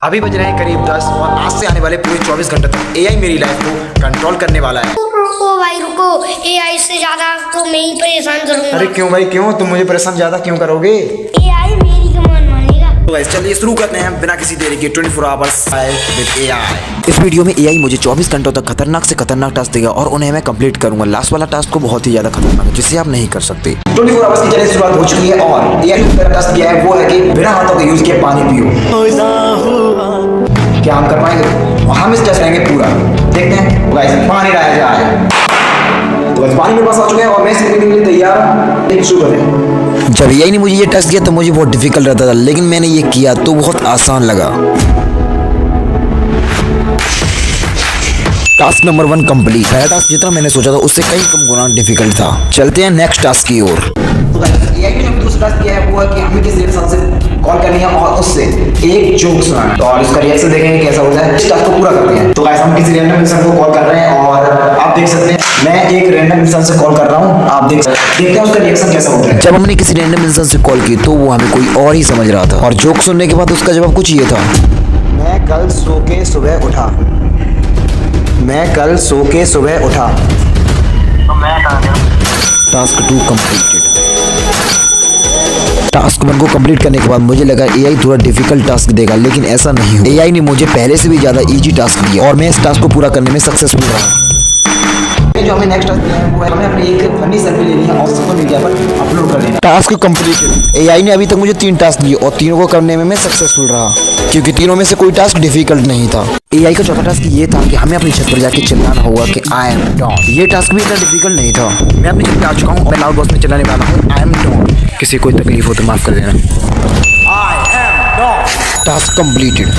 अभी बज रहे हैं करीब 10 और आज से आने वाले पूरे 24 घंटे तक एआई मेरी लाइफ को कंट्रोल करने वाला है। रुको भाई रुको, एआई से ज्यादा तो मैं ही परेशान करूंगा। अरे क्यों भाई क्यों, तुम मुझे परेशान ज्यादा क्यों करोगे? एआई मेरी कमान मानेगा। तो गाइस चलिए शुरू करते हैं बिना किसी देरी के 24 आवर्स विद एआई। इस वीडियो में एआई मुझे 24 घंटों तक खतरनाक से खतरनाक टास्क देगा और उन्हें मैं कंप्लीट करूंगा। लास्ट वाला टास्क को बहुत ही ज्यादा खतरनाक है जिसे आप नहीं कर सकते। 24 आवर्स की चैलेंज शुरुआत हो चुकी है और एआई ने मेरा टास्क किया है वो है कि बिना हाथों के यूज किए पानी पियो। क्या हम कर पाएंगे? हम इस टेस्ट करेंगे पूरा, देखते हैं गाइस पानी लाया जाए। तो बस पानी मेरे पास आ चुके हैं और मैं इसे पीने के लिए तैयार हूं। एक शुरू करें। जब एआई ने मुझे ये टेस्ट किया तो मुझे बहुत डिफिकल्ट रहता था, लेकिन मैंने ये किया तो बहुत आसान लगा। Task number 1 complete. पहला टास्क जितना मैंने सोचा था उससे कई कम गुना डिफिकल्ट था। चलते हैं नेक्स्ट टास्क की ओर। तो एआई ने जो दूसरा टास्क किया है वो है कि हमें किसी इंसान से कॉल करनी है और उससे एक जोक सुनाना है और इसका रिएक्शन देखेंगे कैसा होता है। इस टास्क को पूरा करते हैं। तो गाइस हम किसी रैंडम इंसान को कॉल कर रहे हैं और आप देख सकते हैं मैं एक रैंडम इंसान से कॉल कर रहा हूं। आप देखते हैं उसका रिएक्शन कैसा होता है। जब हमने किसी रैंडम इंसान से कॉल की तो वो हमें कोई और ही समझ रहा था और जोक सुनने के बाद उसका जवाब कुछ ये था। मैं कल सो के सुबह उठा। Task 2 completed. टास्क 1 को कंप्लीट करने के बाद मुझे लगा एआई थोड़ा डिफिकल्ट टास्क देगा, लेकिन ऐसा नहीं हुआ। एआई ने मुझे पहले से भी ज्यादा इजी टास्क दिया और मैं इस टास्क को पूरा करने में सक्सेसफुल रहा। जो हमें नेक्स्ट टास्क दिया है वो है हमें अपनी एक फनी सेल्फी लेनी है और सोशल मीडिया पर अपलोड कर देना। Task completed. एआई ने अभी तक मुझे 3 टास्क दिए और तीनों को करने में मैं सक्सेसफुल रहा क्योंकि तीनों में से कोई टास्क डिफिकल्ट नहीं था। एआई का चौथा टास्क ये था कि हमें अपनी छत पर जाके चिल्लाना होगा कि आई एम डॉन। ये टास्क भी इतना डिफिकल्ट नहीं था। मैं अपनी छत पे आ चुका हूँ और लाउड वॉइस में चिल्लाने वाला हूँ आई एम डॉन। किसी को तकलीफ हो तो माफ कर देना। I am done. Task completed.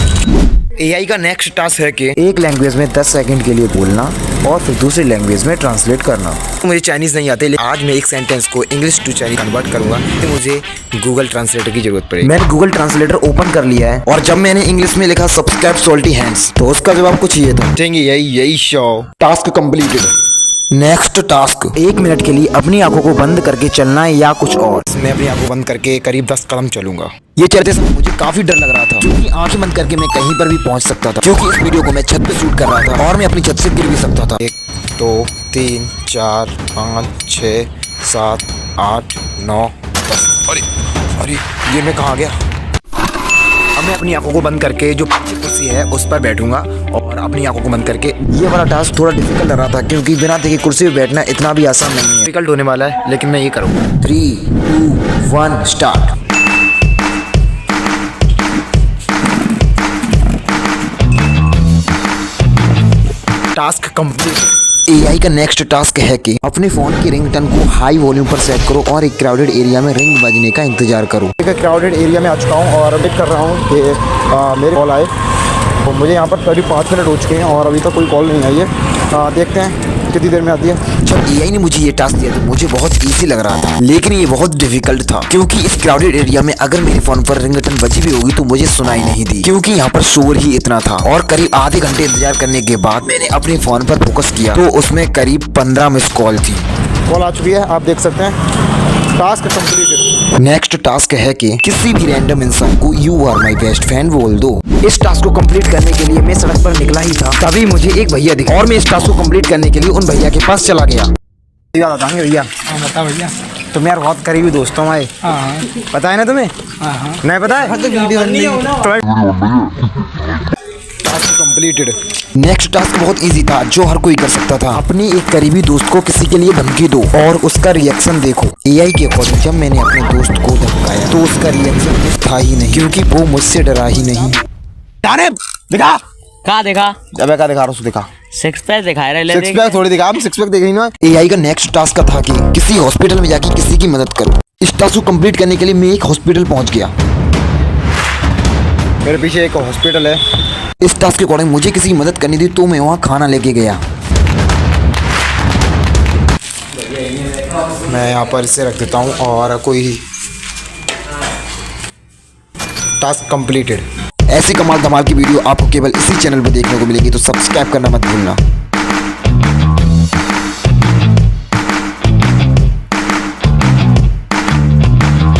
AI का नेक्स्ट टास्क है कि एक लैंग्वेज में 10 सेकंड के लिए बोलना और फिर दूसरी लैंग्वेज में ट्रांसलेट करना। मुझे चाइनीज नहीं आते, लेकिन आज मैं एक सेंटेंस को इंग्लिश टू चाइनीज कन्वर्ट करूंगा तो मुझे गूगल ट्रांसलेटर की जरूरत पड़ेगी। मैंने गूगल ट्रांसलेटर ओपन कर लिया है और जब मैंने इंग्लिश में लिखा सब्सक्राइब सॉल्टी हैंड्स तो उसका जवाब कुछ ये था। यही show. Task completed. Next task 1 minute के लिए अपनी आंखों को बंद करके चलना है या कुछ और। मैं अपनी आंखों बंद करके करीब 10 कदम चलूंगा। ये चलते समय मुझे काफी डर लग रहा था क्योंकि आंखें बंद करके मैं कहीं पर भी पहुंच सकता था, क्योंकि इस वीडियो को मैं छत पे शूट कर रहा था और मैं अपनी छत से गिर भी सकता था। 1 2 3 4 5 6 7 8 9 10। अरे ये मैं कहाँ गया? अब मैं अपनी आंखों को बंद करके जो पीछे कुर्सी है उस पर बैठूंगा और अपनी आंखों को बंद करके। ये वाला टास्क थोड़ा डिफिकल्ट लग रहा था क्योंकि बिना देखे कुर्सी पे बैठना इतना भी आसान नहीं है। डिफिकल्ट होने वाला है लेकिन मैं ये करूँगा। 3 2 1 स्टार्ट। Task complete. एआई का नेक्स्ट टास्क है कि अपने फोन की रिंगटोन को हाई वॉल्यूम पर सेट करो और एक क्राउडेड एरिया में रिंग बजने का इंतजार करो। एक क्राउडेड एरिया में आ चुका हूँ और वेट कर रहा हूँ कि मेरे कॉल आए। तो मुझे यहाँ पर करीब 5 मिनट हो चुके हैं और अभी तक कोई कॉल नहीं आई है। देखते हैं कितनी देर में आती है। जब एआई ने मुझे ये टास्क दिया तो मुझे बहुत इजी लग रहा था, लेकिन ये बहुत डिफिकल्ट था क्योंकि इस क्राउडेड एरिया में अगर मेरे फोन पर रिंगटोन बजी भी होगी तो मुझे सुनाई नहीं दी क्योंकि यहाँ पर शोर ही इतना था। और करीब आधे घंटे इंतजार करने के बाद मैंने अपने फोन पर फोकस किया तो उसमें करीब 15 मिस कॉल थी। कॉल आ चुकी है, आप देख सकते हैं। Task completed. नेक्स्ट टास्क है कि किसी भी रैंडम इंसान को you are my best friend बोल दो। इस टास्क को कंप्लीट करने के लिए मैं सड़क पर निकला ही था, तभी मुझे एक भैया दिखे और मैं इस टास्क को कंप्लीट करने के लिए उन भैया के पास चला गया। भैया बता भैया। तुम यार बहुत करीबी दोस्तों हमारे। पता है ना तुम्हें? नहीं पता है? Task completed. नेक्स्ट टास्क बहुत इजी था जो हर कोई कर सकता था। अपने एक करीबी दोस्त को किसी के लिए धमकी दो और उसका रिएक्शन देखो। एआई के अकॉर्डिंग जब मैंने अपने दोस्त को धमकाया तो उसका रिएक्शन कुछ था ही नहीं क्योंकि वो मुझसे डरा ही नहीं। दिखा कहाँ देखा? अबे क्या दिखा रहा हूँ? दिखा 6 पैक दिखा रहे। 6 पैक थोड़ी दिखा, हम 6 पैक देख रही ना। एआई का नेक्स्ट टास्क था कि किसी हॉस्पिटल में जाके किसी की मदद करो। इस टास्क को कंप्लीट करने के लिए मैं एक हॉस्पिटल पहुंच गया। मेरे पीछे एक हॉस्पिटल है। इस टास्क के अकॉर्डिंग मुझे किसी की मदद करनी थी तो मैं वहाँ खाना लेके गया। मैं यहाँ पर इसे रख देता हूँ और कोई टास्क कंप्लीटेड। ऐसी कमाल धमाल की वीडियो आपको केवल इसी चैनल पर देखने को मिलेगी तो सब्सक्राइब करना मत भूलना।